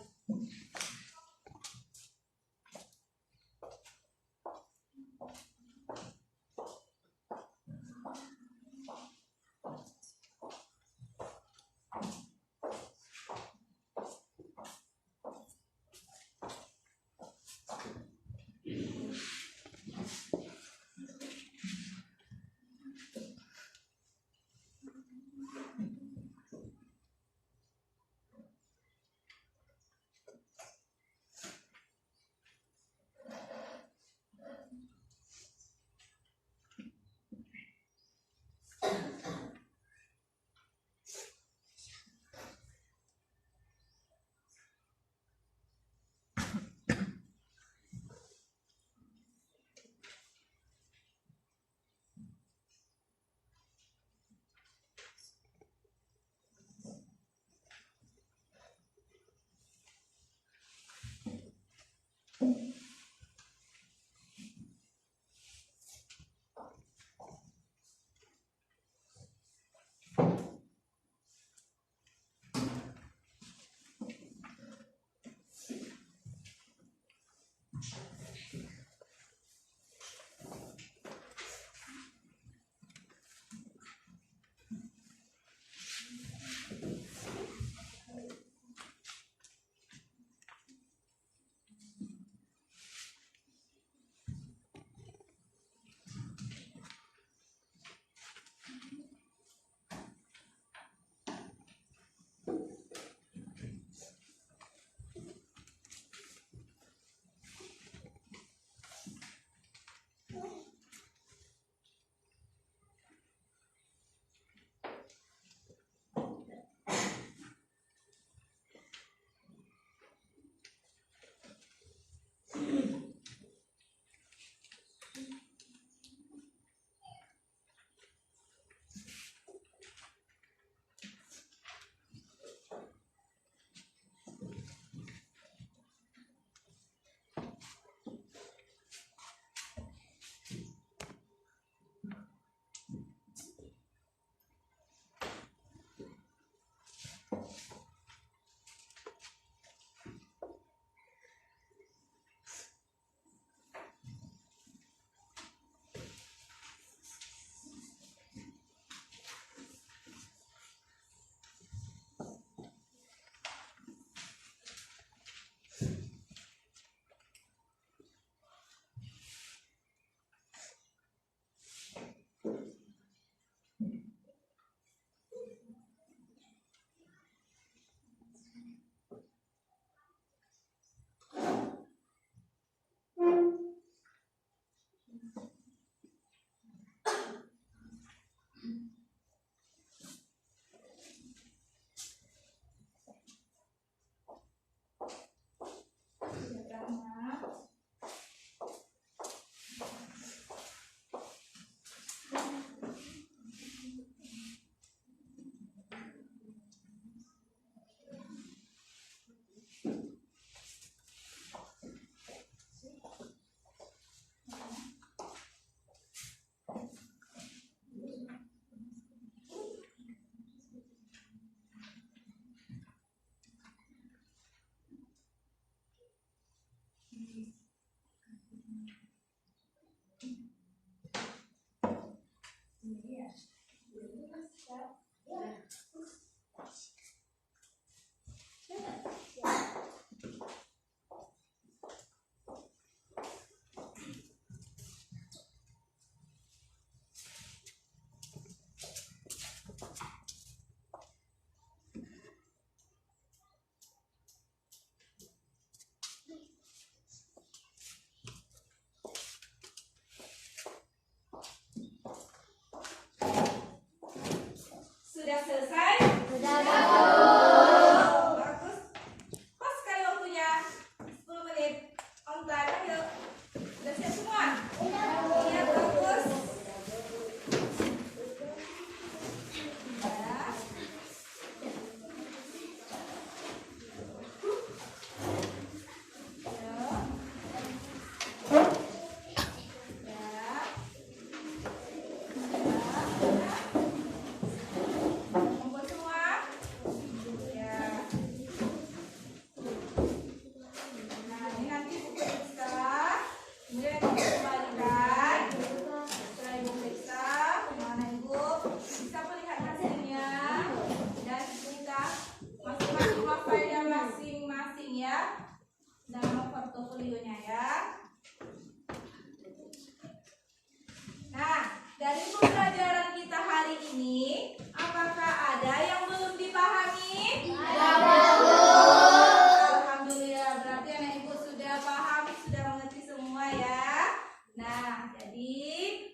jadi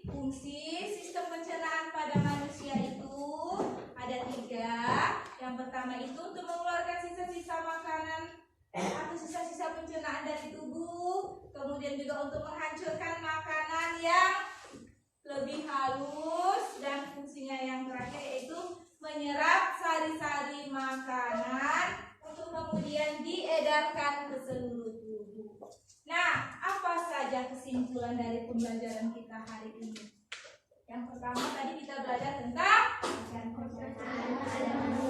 fungsi sistem pencernaan pada manusia itu ada 3. Yang pertama itu untuk mengeluarkan sisa-sisa makanan atau sisa-sisa pencernaan dari tubuh. Kemudian juga untuk menghancurkan makanan yang lebih halus. Dan fungsinya yang terakhir yaitu menyerap sari-sari makanan untuk kemudian diedarkan ke seluruh tubuh. Nah, apa saja kesimpulan dari pembelajaran kita hari ini? Yang pertama tadi kita belajar tentang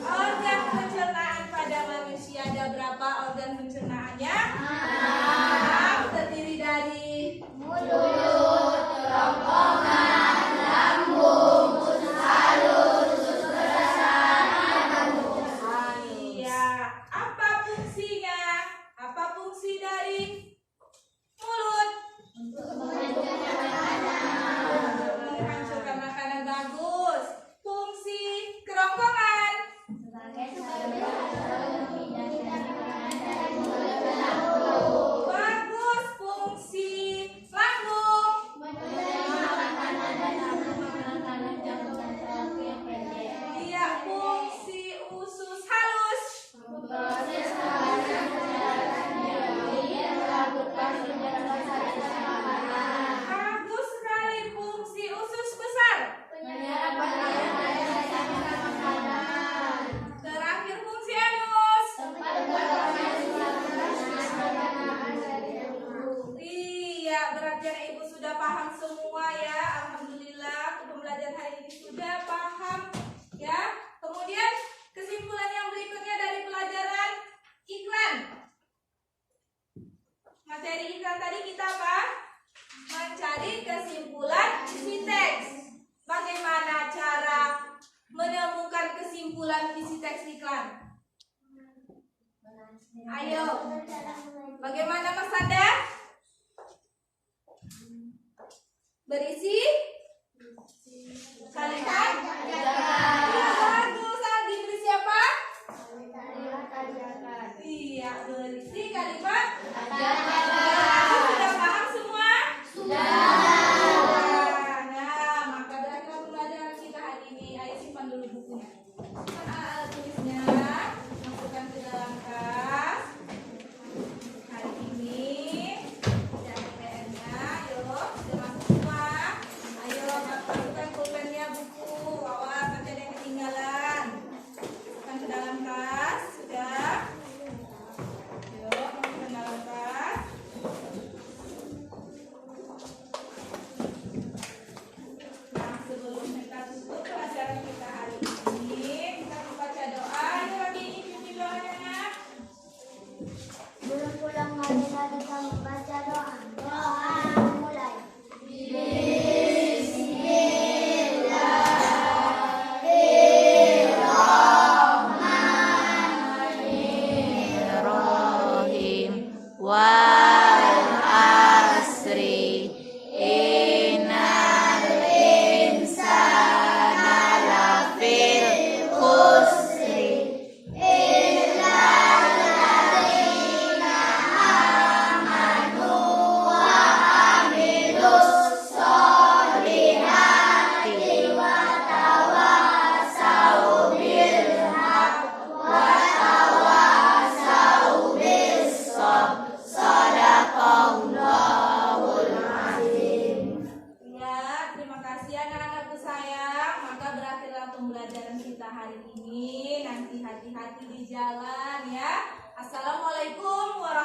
organ pencernaan pada manusia. Ada berapa organ pencernaannya? 6. Terdiri dari mulut, kerongkongan, lambung, usus halus, usus besar, dan usus halus. Iya. Apa fungsinya? Apa fungsi dari mulut? Untuk menghancurkan makanan. Menghancurkan makanan. Bagus. Fungsi kerongkongan? Sebagai saluran memindahkan makanan dari mulut ke lambung. Bagus. Fungsi lambung? Menerima makanan dan makanan jantung dan saraf yang pendek. Iya. Fungsi usus halus? Memproses makanan secara sendiri dan melakukan fermentasi makanan. Bagus sekali. Fungsi usus besar? Menyerap makanan dan sisa-sisa makanan. Terakhir fungsi anus? Tempat berorganisasi makanan dari tubuh. Iya, berarti anak ibu sudah paham semua ya. Alhamdulillah, pembelajaran hari ini sudah paham ya. Kemudian kesimpulan yang berikutnya dari pelajaran iklan. Materi iklan tadi kita apa? Mencari kesimpulan isi teks. Bagaimana cara menemukan kesimpulan isi teks iklan? Ayo, bagaimana Mas Anda? Berisi kalimat. Iya, bagus. Aldi berisi apa? Iya, berisi kalimat. Sudah paham semua? Nah, maka berakhirlah pembelajaran kita hari ini. Ayo simpan dulu bukunya. Simpan alat tulisnya, masukkan ke dalam tas. Hari ini dan PR-nya, ayo sudah masuk semua. Ayo masukkan pulpennya, buku. Awas nanti ada yang ketinggalan. Masukkan ke dalam tas, sudah. Ayo masukkan ke dalam tas. Nah, sebelum kita tutup pelajaran kita hari ini, kita membaca doa. Ayo lagi ini pimpin doanya. Belum pulang marilah kita membaca doa. Doa mulai. Bismillahirrahmanirrahim. Wal asri innal insana lafil khusri illa alladzina amanu wa amilus solihati wa tawasau bil haq wa tawasau bis sabr. Sadaqallahul azim. Ya, terima kasih anak-anakku sayang. Maka berakhirlah pembelajaran kita hari ini. Nanti hati-hati di jalan ya. Assalamualaikum warahmatullahi